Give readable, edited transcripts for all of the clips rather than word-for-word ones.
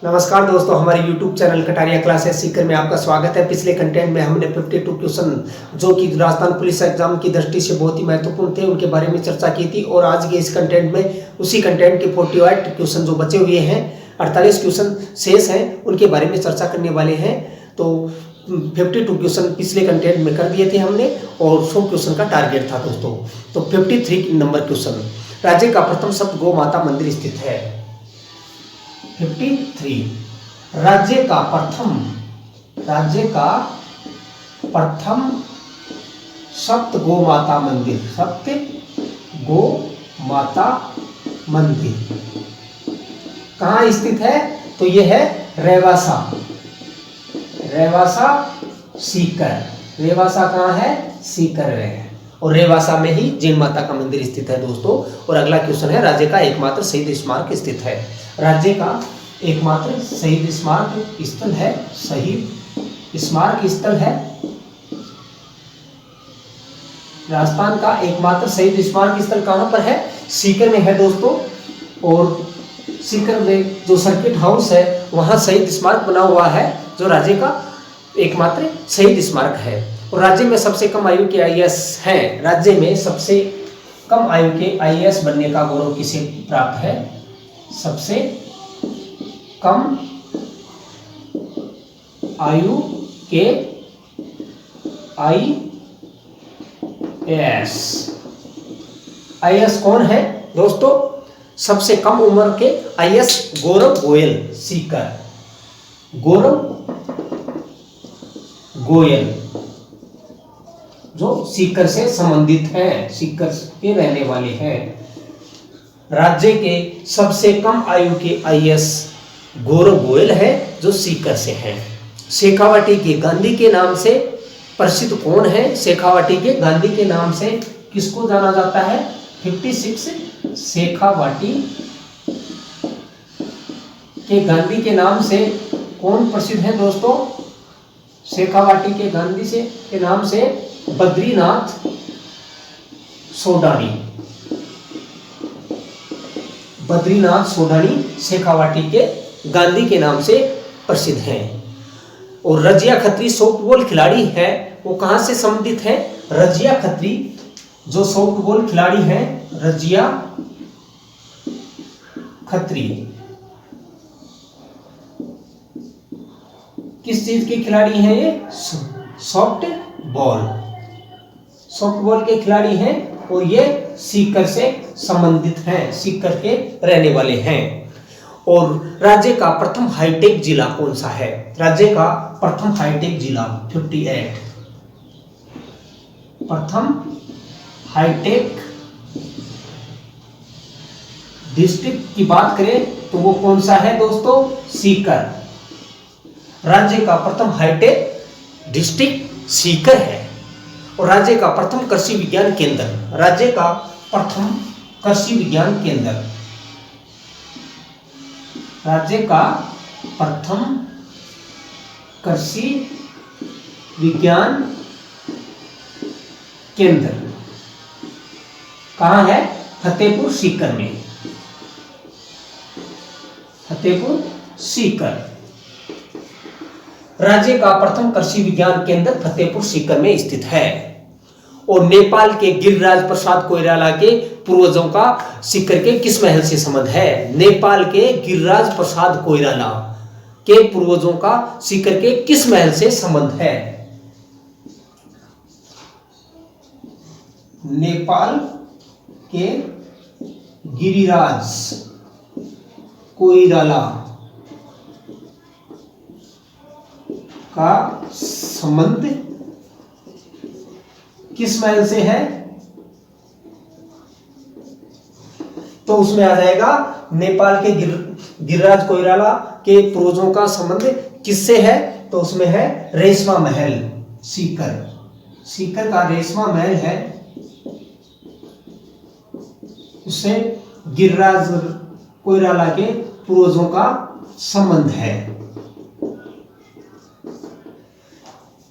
नमस्कार दोस्तों, हमारे YouTube channel Kataria classes Sikar में आपका स्वागत है। पिछले कंटेंट में हमने 52 क्वेश्चन जो कि राजस्थान पुलिस एग्जाम की दृष्टि से बहुत ही महत्वपूर्ण थे उनके बारे में चर्चा की थी। और आज के इस कंटेंट में उसी कंटेंट के 48 क्वेश्चन जो बचे हुए हैं, 48 क्वेश्चन शेष हैं, उनके बारे में चर्चा करने वाले हैं। तो 52 क्वेश्चन पिछले कंटेंट में कर दिए थे हमने और 100 क्वेश्चन का टारगेट था दोस्तों। तो 53 नंबर क्वेश्चन, राज्य का प्रथम शब्द गौ माता मंदिर स्थित है। 53 राज्य का प्रथम सप्त गो माता मंदिर, सप्त गो माता मंदिर कहाँ स्थित है? तो यह है रेवासा सीकर। रेवासा कहाँ है? सीकर है। और रेवासा में ही जैन माता का मंदिर स्थित है दोस्तों। और अगला क्वेश्चन है, राज्य का एकमात्र शहीद स्मारक स्थित है। राज्य का एकमात्र शहीद स्मारक स्थल है, शहीद स्मारक स्थल है, राजस्थान का एकमात्र शहीद स्मारक स्थल कहां पर है? सीकर में है दोस्तों। और सीकर में जो सर्किट हाउस है वहां शहीद स्मारक बना हुआ है जो राज्य का एकमात्र शहीद स्मारक है। और राज्य में सबसे कम आयु के आईएएस हैं। राज्य में सबसे कम आयु के आईएएस बनने का गौरव किसे प्राप्त है? सबसे कम आयु के आईएएस कौन है दोस्तों? सबसे कम उम्र के आईएएस गौरव गोयल, सीकर। गौरव गोयल जो सीकर से संबंधित हैं, सीकर के रहने वाले हैं। राज्य के सबसे कम आयु के आईएएस गौरव गोयल है जो सीकर से हैं। शेखावाटी के गांधी के नाम से प्रसिद्ध कौन है? शेखावाटी के गांधी के नाम से किसको जाना जाता है? 56 शेखावाटी के गांधी के नाम से कौन प्रसिद्ध है दोस्तों? शेखावाटी के गांधी से के नाम से बद्रीनाथ सोडानी। बद्रीनाथ सोडानी शेखावाटी के गांधी के नाम से प्रसिद्ध हैं। और रजिया खत्री सॉफ्टबॉल खिलाड़ी है वो कहां से संबंधित है? रजिया खत्री जो सॉफ्टबॉल खिलाड़ी है, रजिया खत्री किस चीज के खिलाड़ी हैं? ये सॉफ्टबॉल के खिलाड़ी हैं और ये सीकर से संबंधित हैं, सीकर के रहने वाले हैं। और राज्य का प्रथम हाईटेक जिला कौन सा है? राज्य का प्रथम हाईटेक जिला 58 प्रथम हाईटेक डिस्ट्रिक्ट की बात करें तो वो कौन सा है दोस्तों? सीकर। राज्य का प्रथम हाईटेक डिस्ट्रिक्ट सीकर है। और राज्य का प्रथम कृषि विज्ञान केंद्र, राज्य का प्रथम कृषि विज्ञान केंद्र, राज्य का प्रथम कृषि विज्ञान केंद्र कहां है? फतेहपुर सीकर में। फतेहपुर सीकर। राज्य का प्रथम कृषि विज्ञान केंद्र फतेहपुर सीकर में स्थित है। और नेपाल के गिरिराज प्रसाद कोइराला के पूर्वजों का सीकर के किस महल से संबंध है? नेपाल के गिरिराज प्रसाद कोइराला के पूर्वजों का सीकर के किस महल से संबंध है? नेपाल के गिरिराज कोइराला का संबंध किस महल से है? तो उसमें आ जाएगा नेपाल के गिरिराज कोइराला के पूर्वजों का संबंध किससे है? तो उसमें है रेशमा महल, सीकर। सीकर का रेशमा महल है, उससे गिरिराज कोइराला के पूर्वजों का संबंध है।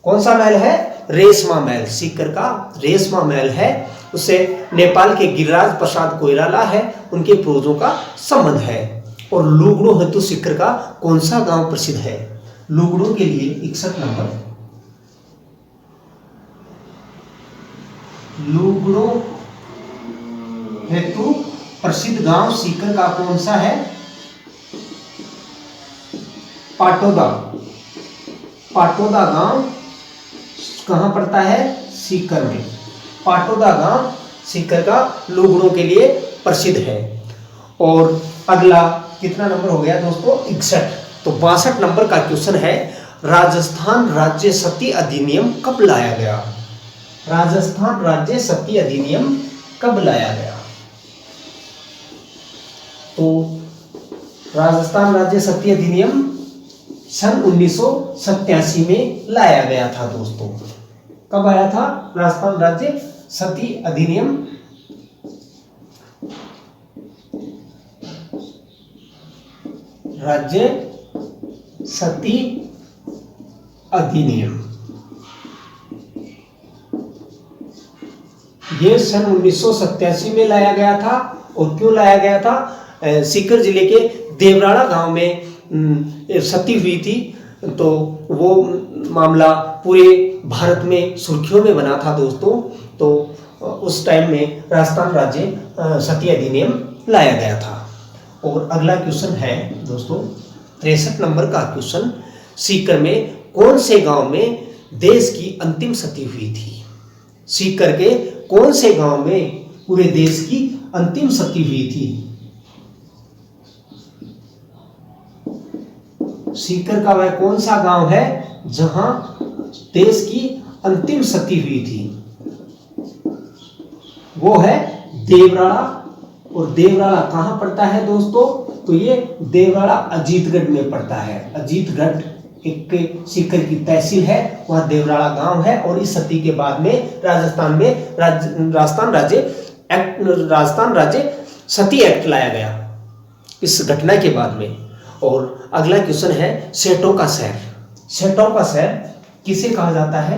कौन सा महल है? रेशमा महल। सीकर का रेशमा महल है, उससे नेपाल के गिरिराज प्रसाद कोइराला है, उनके पूर्वजों का संबंध है। और लुगड़ो हेतु सीकर का कौन सा गांव प्रसिद्ध है? लुगड़ो के लिए 61 नंबर। लुगड़ो हेतु प्रसिद्ध गांव सीकर का कौन सा है? पाटोदा। पाटोदा गांव कहां पड़ता है? सीकर में। पाटोदा गांव सीकर का लुगड़ों के लिए प्रसिद्ध है। और अगला कितना नंबर हो गया दोस्तों? 61। तो 62 नंबर का क्वेश्चन है, राजस्थान राज्य सती अधिनियम कब लाया गया? राजस्थान राज्य सती अधिनियम कब लाया गया? तो राजस्थान राज्य सती अधिनियम सन 1987 में लाया गया था दोस्तों। कब आया था राजस्थान राज्य सती अधिनियम? राज्य सती अधिनियम ये सन 1987 में लाया गया था। और क्यों लाया गया था? सीकर जिले के देवराड़ा गांव में सती हुई थी, तो वो मामला पूरे भारत में सुर्खियों में बना था दोस्तों। तो उस टाइम में राजस्थान राज्य सती अधिनियम लाया गया था। और अगला क्वेश्चन है दोस्तों 63 नंबर का क्वेश्चन, सीकर में कौन से गांव में देश की अंतिम सती हुई थी? सीकर के कौन से गांव में पूरे देश की अंतिम सती हुई थी? सीकर का वह कौन सा गांव है जहां देश की अंतिम सती हुई थी? वो है देवराड़ा। और देवराड़ा कहां पड़ता है दोस्तों? तो ये देवराड़ा अजीतगढ़ में पड़ता है। अजीतगढ़ एक सीकर की तहसील है, वहां देवराड़ा गांव है। और इस सती के बाद में राजस्थान राज्य सती एक्ट लाया गया इस घटना के बाद में। और अगला क्वेश्चन है सेठों का शहर। सेठों का शहर किसे कहा जाता है?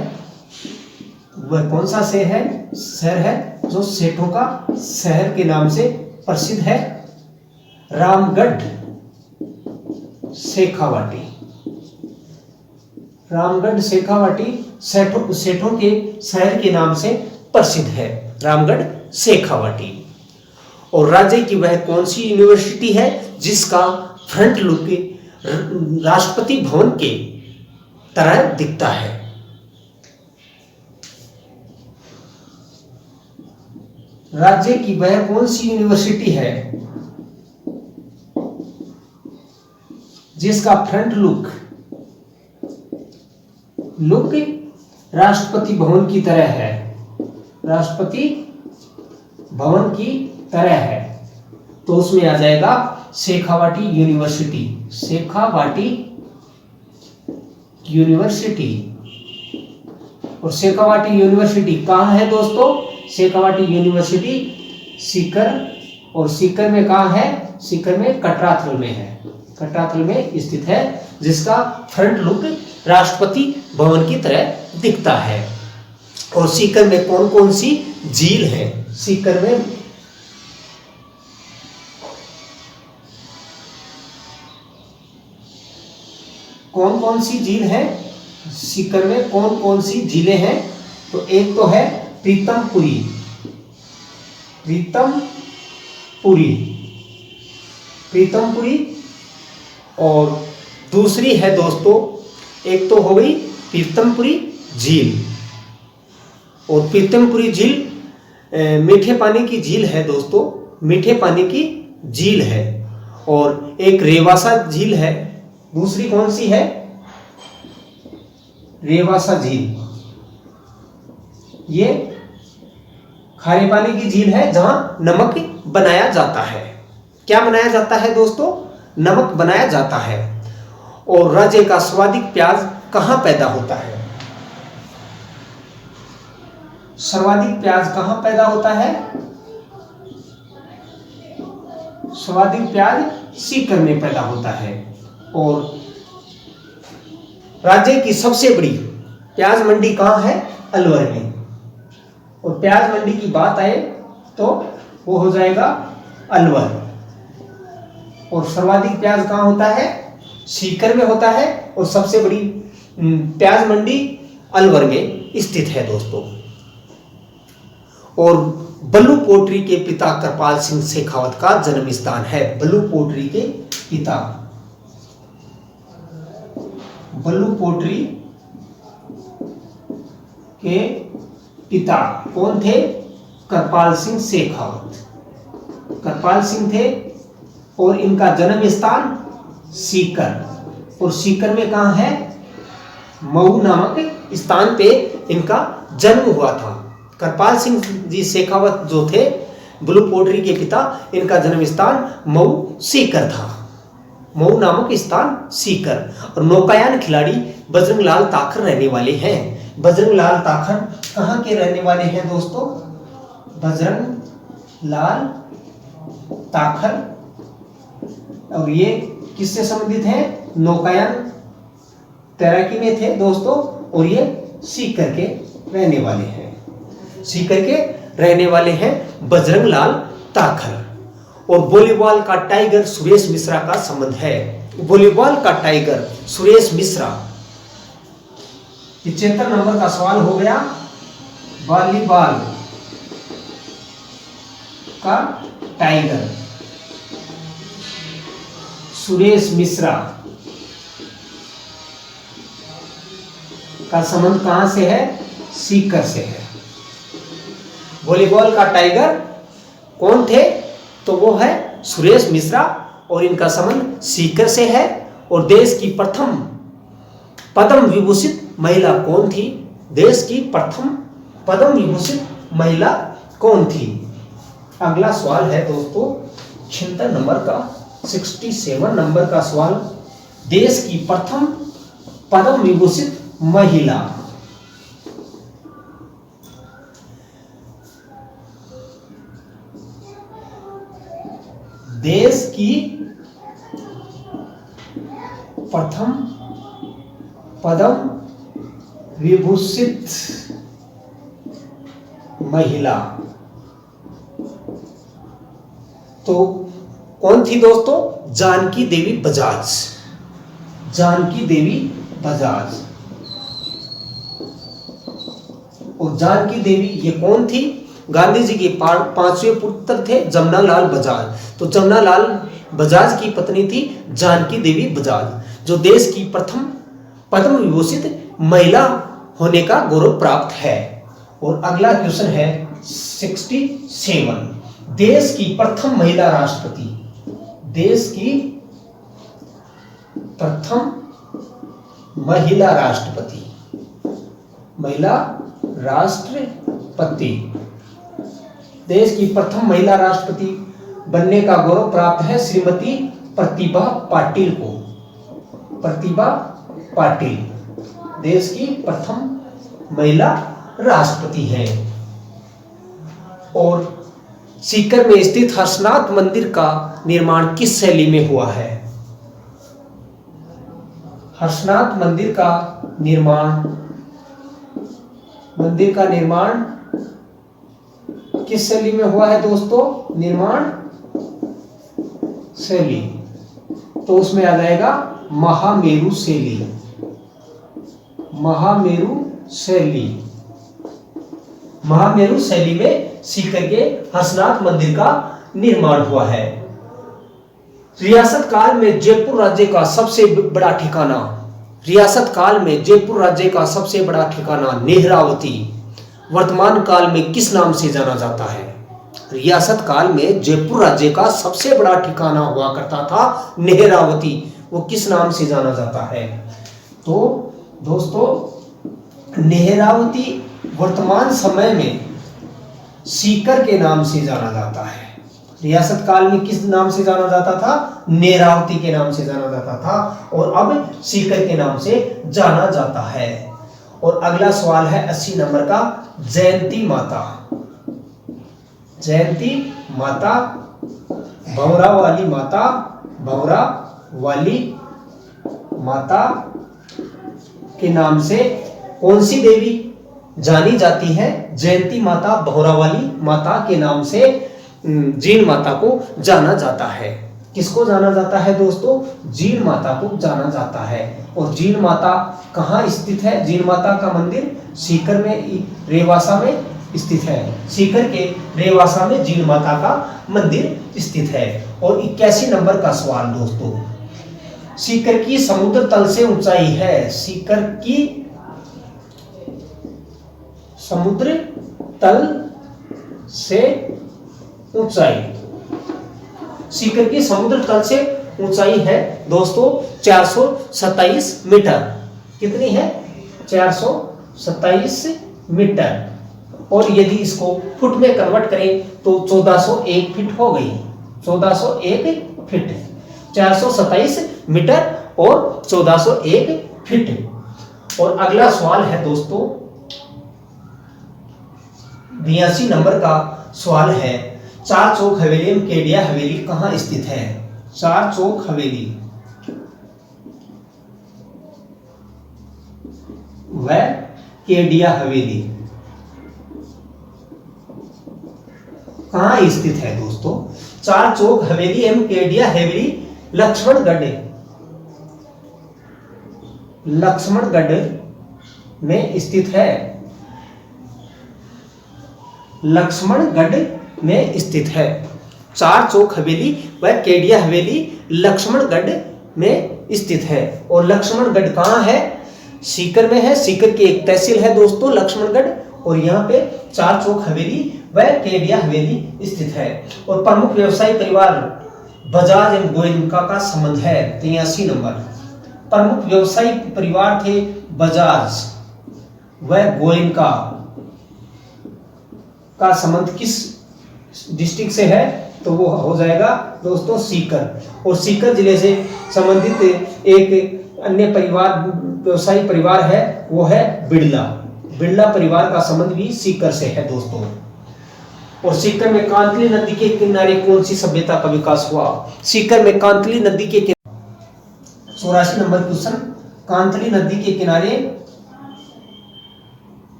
वह कौन सा शहर है जो सेठों का शहर के नाम से प्रसिद्ध है? रामगढ़ शेखावाटी। रामगढ़ शेखावाटी सेठों के शहर के नाम से प्रसिद्ध है, रामगढ़ शेखावाटी। और राज्य की वह कौन सी यूनिवर्सिटी है जिसका फ्रंट लुक राष्ट्रपति भवन के तरह दिखता है? राज्य की वह कौन सी यूनिवर्सिटी है जिसका फ्रंट लुक राष्ट्रपति भवन की तरह है? राष्ट्रपति भवन की तरह है, तो उसमें आ जाएगा शेखावाटी यूनिवर्सिटी। शेखावाटी यूनिवर्सिटी। और शेखावाटी यूनिवर्सिटी कहाँ है दोस्तों? शेखावाटी यूनिवर्सिटी सीकर। और सीकर में कहाँ है? सीकर में कटराथल में है। कटराथल में स्थित है, जिसका फ्रंट लुक राष्ट्रपति भवन की तरह दिखता है। और सीकर में कौन कौन सी झील है? सीकर में कौन कौन सी झील है? सीकर में कौन कौन सी झीलें हैं? तो एक तो है प्रीतमपुरी। और दूसरी है दोस्तों, एक तो हो गई प्रीतमपुरी झील। और प्रीतमपुरी झील मीठे पानी की झील है दोस्तों, मीठे पानी की झील है। और एक रेवासा झील है। दूसरी कौन सी है? रेवासा झील। ये खारे पानी की झील है जहां नमक बनाया जाता है। क्या बनाया जाता है दोस्तों? नमक बनाया जाता है। और राज्य का सर्वाधिक प्याज कहां पैदा होता है? सर्वाधिक प्याज कहां पैदा होता है? सर्वाधिक प्याज सीकर में पैदा होता है। और राज्य की सबसे बड़ी प्याज मंडी कहां है? अलवर में। और प्याज मंडी की बात आए तो वो हो जाएगा अलवर। और सर्वाधिक प्याज कहाँ होता है? सीकर में होता है। और सबसे बड़ी प्याज मंडी अलवर में स्थित है दोस्तों। और बल्लू पोट्री के पिता कृपाल सिंह शेखावत का जन्म स्थान है। बल्लू पोट्री के पिता, बल्लू पोट्री के पिता कौन थे? कृपाल सिंह शेखावत। कृपाल सिंह थे और इनका जन्म स्थान सीकर। और सीकर में कहाँ है? मऊ नामक स्थान पे इनका जन्म हुआ था। कृपाल सिंह जी शेखावत जो थे ब्लू पोट्री के पिता, इनका जन्म स्थान मऊ सीकर था। मऊ नामक स्थान सीकर। और नौकायान खिलाड़ी बजरंग लाल ताखर रहने वाले हैं। बजरंग लाल ताखर कहाँ के रहने वाले हैं दोस्तों? बजरंग लाल ताखर, और ये किससे संबंधित है? नौकायान तैराकी में थे दोस्तों। और ये सीकर के रहने वाले हैं। सीकर के रहने वाले हैं बजरंग लाल ताखर। और वॉलीबॉल का टाइगर सुरेश मिश्रा का संबंध है। वॉलीबॉल का टाइगर सुरेश मिश्रा। 75 नंबर का सवाल हो गया। वॉलीबॉल का टाइगर सुरेश मिश्रा का संबंध कहां से है? सीकर से है। वॉलीबॉल का टाइगर कौन थे? तो वो है सुरेश मिश्रा और इनका संबंध सीकर से है। और देश की प्रथम पद्म विभूषित महिला कौन थी? देश की प्रथम पद्म विभूषित महिला कौन थी? अगला सवाल है दोस्तों 76 नंबर का, 67 नंबर का सवाल। देश की प्रथम पद्म विभूषित महिला। देश की प्रथम पद्म विभूषित महिला तो कौन थी दोस्तों? जानकी देवी बजाज। जानकी देवी बजाज। और जानकी देवी ये कौन थी? गांधी जी के 5वें पुत्र थे जमनालाल बजाज। तो जमनालाल बजाज की पत्नी थी जानकी देवी बजाज, जो देश की प्रथम पद्म विभूषित महिला होने का गौरव प्राप्त है। और अगला क्वेश्चन है 67। देश की प्रथम महिला राष्ट्रपति। देश की प्रथम महिला राष्ट्रपति। महिला राष्ट्रपति। देश की प्रथम महिला राष्ट्रपति बनने का गौरव प्राप्त है श्रीमती प्रतिभा पाटिल को। प्रतिभा पाटिल देश की प्रथम महिला राष्ट्रपति है। और सीकर में स्थित हर्षनाथ मंदिर का निर्माण किस शैली में हुआ है? हर्षनाथ मंदिर का निर्माण किस शैली में हुआ है दोस्तों? निर्माण शैली, तो उसमें आ जाएगा महामेरु शैली। महामेरु शैली। महामेरु शैली में सीकर के हर्षनाथ मंदिर का निर्माण हुआ है। रियासत काल में जयपुर राज्य का सबसे बड़ा ठिकाना। रियासत काल में जयपुर राज्य का सबसे बड़ा ठिकाना नेहरावती वर्तमान काल में किस नाम से जाना जाता है? रियासत काल में जयपुर राज्य का सबसे बड़ा ठिकाना हुआ करता था नेहरावती, वो किस नाम से जाना जाता है? तो दोस्तों नेहरावती वर्तमान समय में सीकर के नाम से जाना जाता है। रियासत काल में किस नाम से जाना जाता था? नेहरावती के नाम से जाना जाता था, और अब सीकर के नाम से जाना जाता है। और अगला सवाल है 80 नंबर का, जयंती माता। जयंती माता, भंवरा वाली माता, भंवरा वाली माता के नाम से कौन सी देवी जानी जाती है? जयंती माता भंवरा वाली माता के नाम से जीन माता को जाना जाता है। किसको जाना जाता है दोस्तों? जीण माता को जाना जाता है। और जीण माता कहाँ स्थित है? जीण माता का मंदिर सीकर में, रेवासा में स्थित है। सीकर के रेवासा में जीण माता का मंदिर स्थित है। और 81 नंबर का सवाल दोस्तों, सीकर की समुद्र तल से ऊंचाई है। सीकर की समुद्र तल से ऊंचाई, सीकर की समुद्र तल से ऊंचाई है दोस्तों 427 मीटर। कितनी है? 427 मीटर। और यदि इसको फुट में कन्वर्ट करें तो 1401 फीट हो गई। 1401 फीट, 427 मीटर और 1401 फीट। और अगला सवाल है दोस्तों 82 नंबर का सवाल है, चार चौक हवेली में केडिया हवेली कहाँ स्थित है? चार चौक हवेली व केडिया हवेली कहाँ स्थित है दोस्तों? चार चौक हवेली एवं केडिया हवेली लक्ष्मणगढ़ में स्थित है। लक्ष्मणगढ़ में स्थित है। चार चौक हवेली व केडिया हवेली लक्ष्मणगढ़ में स्थित है। और लक्ष्मणगढ़ कहाँ है? सीकर में है। सीकर की एक तहसील है दोस्तों लक्ष्मणगढ़। और यहाँ पे चार चौक हवेली व केडिया हवेली स्थित है। और प्रमुख व्यवसायी परिवार बजाज एवं गोयनका का संबंध है। 83 नंबर, प्रमुख व्यवसायी परिवार थे बजाज व गोयनका का संबंध किस डिस्ट्रिक्ट से है? तो वो हो जाएगा दोस्तों सीकर। और सीकर जिले से संबंधित एक अन्य परिवार, व्यवसायी परिवार है, वो है बिड़ला। बिड़ला परिवार का संबंध भी सीकर से है दोस्तों। और सीकर में कांतली नदी के किनारे कौन सी सभ्यता का विकास हुआ? सीकर में कांतली नदी के 84 नंबर क्वेश्चन, कांतली नदी के किनारे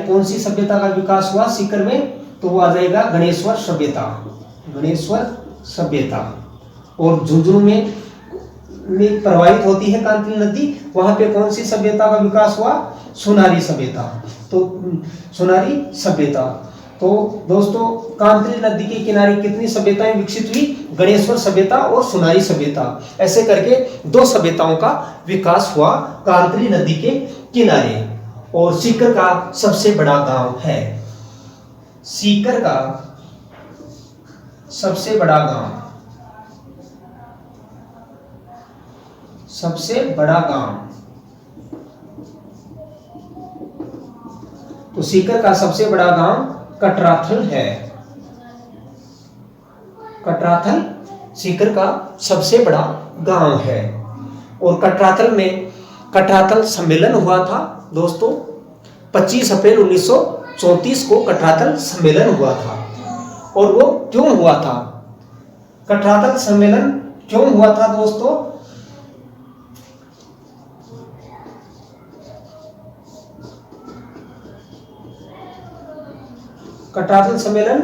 कौन सी सभ्यता का विकास हुआ सीकर में? तो वो आ जाएगा गणेश्वर सभ्यता। गणेश्वर सभ्यता। और झुंझुनू में प्रवाहित होती है कांतली नदी, वहां पे कौन सी सभ्यता का विकास हुआ? सुनारी सभ्यता। तो सुनारी सभ्यता। तो दोस्तों कांतली नदी के किनारे कितनी सभ्यताएं विकसित हुई? गणेश्वर सभ्यता और सुनारी सभ्यता। ऐसे करके दो सभ्यताओं का विकास हुआ कांतली नदी के किनारे। और सीकर का सबसे बड़ा गांव है। सीकर का सबसे बड़ा गांव, सबसे बड़ा गांव, तो सीकर का सबसे बड़ा गांव कटराथल है। कटराथल सीकर का सबसे बड़ा गांव है। और कटराथल में कटराथल सम्मेलन हुआ था दोस्तों 25 अप्रैल 1934 को कटराथल सम्मेलन हुआ था। और वो क्यों हुआ था? कटराथल सम्मेलन क्यों हुआ था दोस्तों? कटराथल सम्मेलन,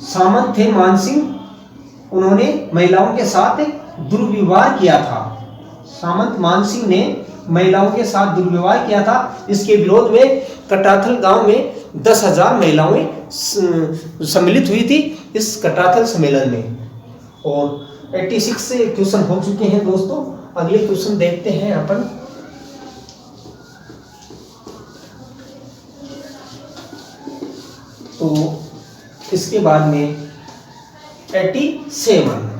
सामंत थे मानसिंह, उन्होंने महिलाओं के साथ दुर्व्यवहार किया था। सामंत मानसिंह ने महिलाओं के साथ दुर्व्यवहार किया था। इसके विरोध में कटराथल गांव में 10,000 महिलाएं सम्मिलित हुई थी इस कटराथल सम्मेलन में। और 86 से क्वेश्चन हो चुके हैं दोस्तों। अगले क्वेश्चन देखते हैं अपन। तो इसके बाद में 87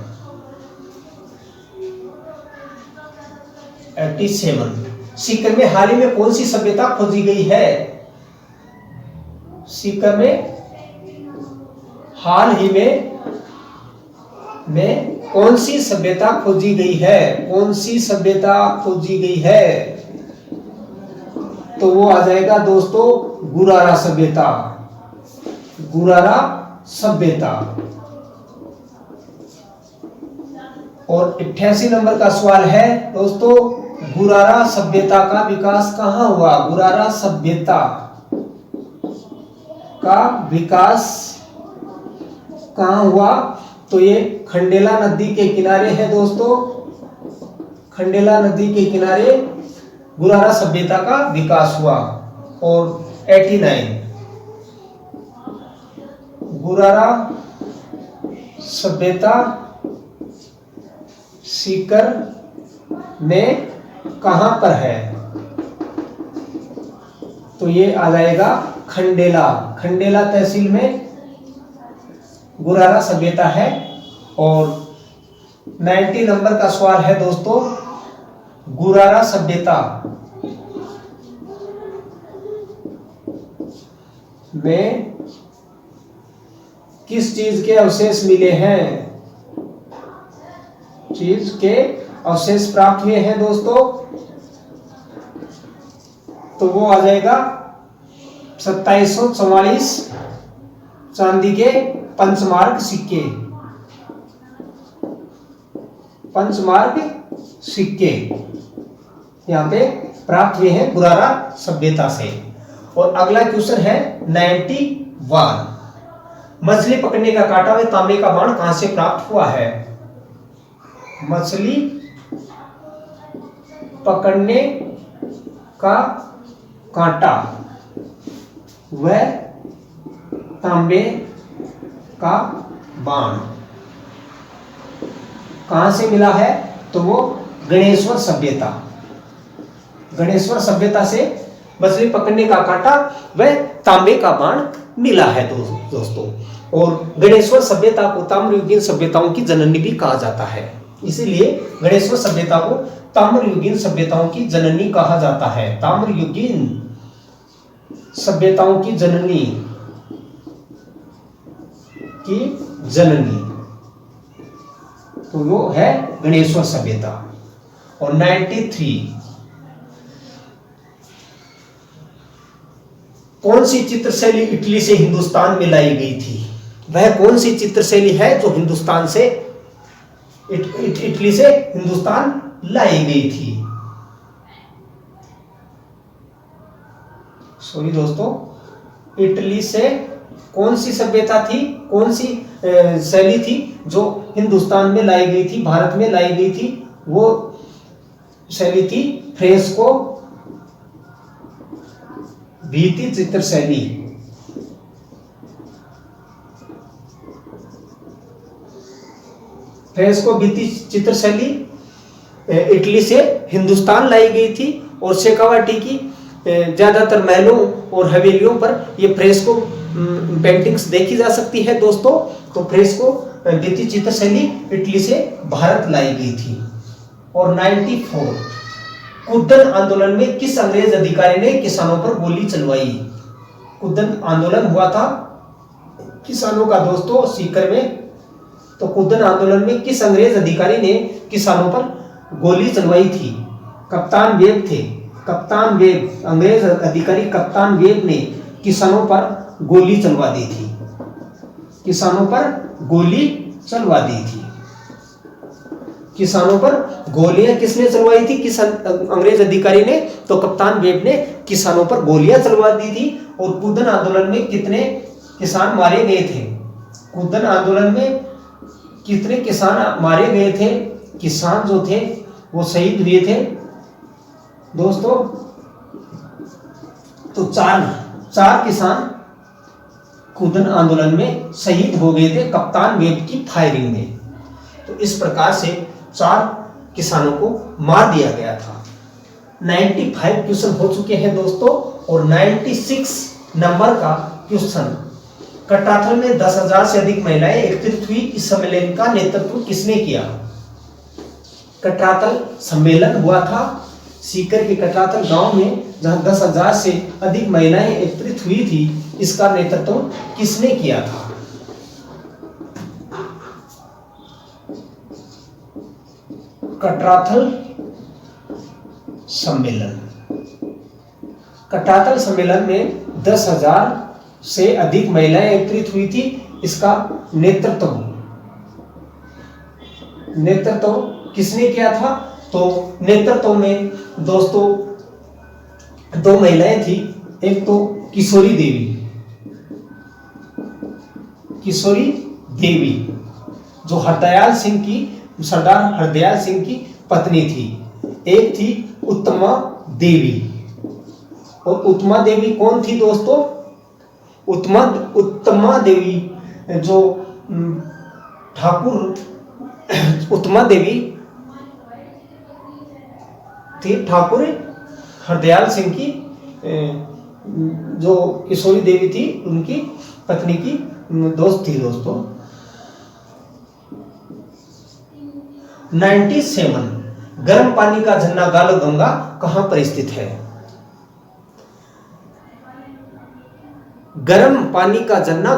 सीकर में हाल ही में कौन सी सभ्यता खोजी गई है? सीकर में हाल ही में कौन सी सभ्यता खोजी गई है? कौन सी सभ्यता खोजी गई है? तो वो आ जाएगा दोस्तों गुरारा सभ्यता। गुरारा सभ्यता। और 88 नंबर का सवाल है दोस्तों, गुरारा सभ्यता का विकास कहाँ हुआ? गुरारा सभ्यता का विकास कहाँ हुआ? तो ये खंडेला नदी के किनारे है दोस्तों, खंडेला नदी के किनारे गुरारा सभ्यता का विकास हुआ। और 89 गुरारा सभ्यता सीकर में कहां पर है? तो ये आ जाएगा खंडेला, खंडेला तहसील में गुरारा सभ्यता है। और 90 नंबर का सवाल है दोस्तों, गुरारा सभ्यता में किस चीज के अवशेष मिले हैं? चीज के अवशेष प्राप्त हुए हैं दोस्तों, तो वो आ जाएगा 2744 चांदी के पंचमार्क सिक्के, पंचमार्क सिक्के यहां पे प्राप्त हुए हैं गुरारा सभ्यता से। और अगला क्वेश्चन है 91, मछली पकड़ने का कांटा व तांबे का बाण कहां से प्राप्त हुआ है? मछली पकड़ने का कांटा व तांबे का बाण कहां से मिला है? तो वो गणेश्वर सभ्यता, गणेश्वर सभ्यता से मछली पकड़ने का कांटा व तांबे का बाण मिला है दोस्तों। और गणेश्वर सभ्यता को ताम्रयुगीन सभ्यताओं की जननी भी कहा जाता है, इसीलिए गणेश्वर सभ्यता को ताम्रयुगीन सभ्यताओं की जननी कहा जाता है। ताम्रयुगीन सभ्यताओं की जननी की जननी, तो वो है गणेश्वर सभ्यता। और 93, कौन सी चित्रशैली इटली से हिंदुस्तान में लाई गई थी? वह कौन सी चित्रशैली है जो हिंदुस्तान से इटली से हिंदुस्तान लाई गई थी? सॉरी दोस्तों, इटली से कौन सी सभ्यता थी, कौन सी शैली थी जो हिंदुस्तान में लाई गई थी, भारत में लाई गई थी? वो शैली थी फ्रेस्को भित्ति चित्र शैली। फ्रेस्को भित्ति चित्र शैली इटली से हिंदुस्तान लाई गई थी। और शेखावाटी की ज्यादातर महलों और हवेलियों पर ये फ्रेस्को पेंटिंग्स देखी जा सकती है दोस्तों। तो फ्रेस्को भित्ति चित्र शैली इटली से भारत लाई गई थी। और 94, कुद्दन आंदोलन में किस अंग्रेज अधिकारी ने किसानों पर गोली चलवाई? कुद्दन आंदोलन हुआ था किसानों का दोस्तों सीकर में, तो कुद्दन आंदोलन में किस अंग्रेज अधिकारी ने किसानों पर गोली चलवाई थी? कप्तान वेब थे, कप्तान वेब, अंग्रेज अधिकारी कप्तान वेब ने किसानों पर गोली चलवा दी थी, किसानों पर गोली चलवा दी थी। किसानों पर गोलियां किसने चलवाई थी? अंग्रेज अधिकारी ने, तो कप्तान वेब ने किसानों पर गोलियां चलवा दी थी। और कुद्दन आंदोलन में कितने किसान मारे गए थे? कुद्दन आंदोलन में कितने किसान मारे गए थे? किसान जो थे वो शहीद हुए थे दोस्तों, तो चार किसान कुद्दन आंदोलन में शहीद हो गए थे कप्तान वेब की फायरिंग में। तो इस प्रकार से 4 किसानों को मार दिया गया था। 95 क्वेश्चन हो चुके हैं दोस्तों। और 96 नंबर का क्वेश्चन, कटाथल में 10,000 से अधिक महिलाएं एकत्रित हुई, इस सम्मेलन का नेतृत्व किसने किया? कटाथल सम्मेलन हुआ था सीकर के कटाथल गांव में, जहां 10,000 से अधिक महिलाएं एकत्रित हुई थी। इसका नेतृत्व किसने किया था? कटाथल सम्मेलन। कटाथल सम्मेलन में 10,000 से अधिक महिलाएं एकत्रित हुई थी। इसका नेतृत्व किसने किया था? तो नेतृत्व में दोस्तों 2 महिलाएं थी। एक तो किशोरी देवी जो हरदयाल सिंह की, सरदार हरदयाल सिंह की पत्नी थी। एक थी उत्तमा देवी। और उत्तमा देवी कौन थी दोस्तों? उत्तमा देवी जो ठाकुर उत्तमा देवी थी ठाकुर हरदयाल सिंह की जो किशोरी देवी थी उनकी पत्नी की दोस्त थी दोस्तों। 97 गर्म पानी का झरना गालो गंगा कहां पर स्थित है? गर्म पानी का झरना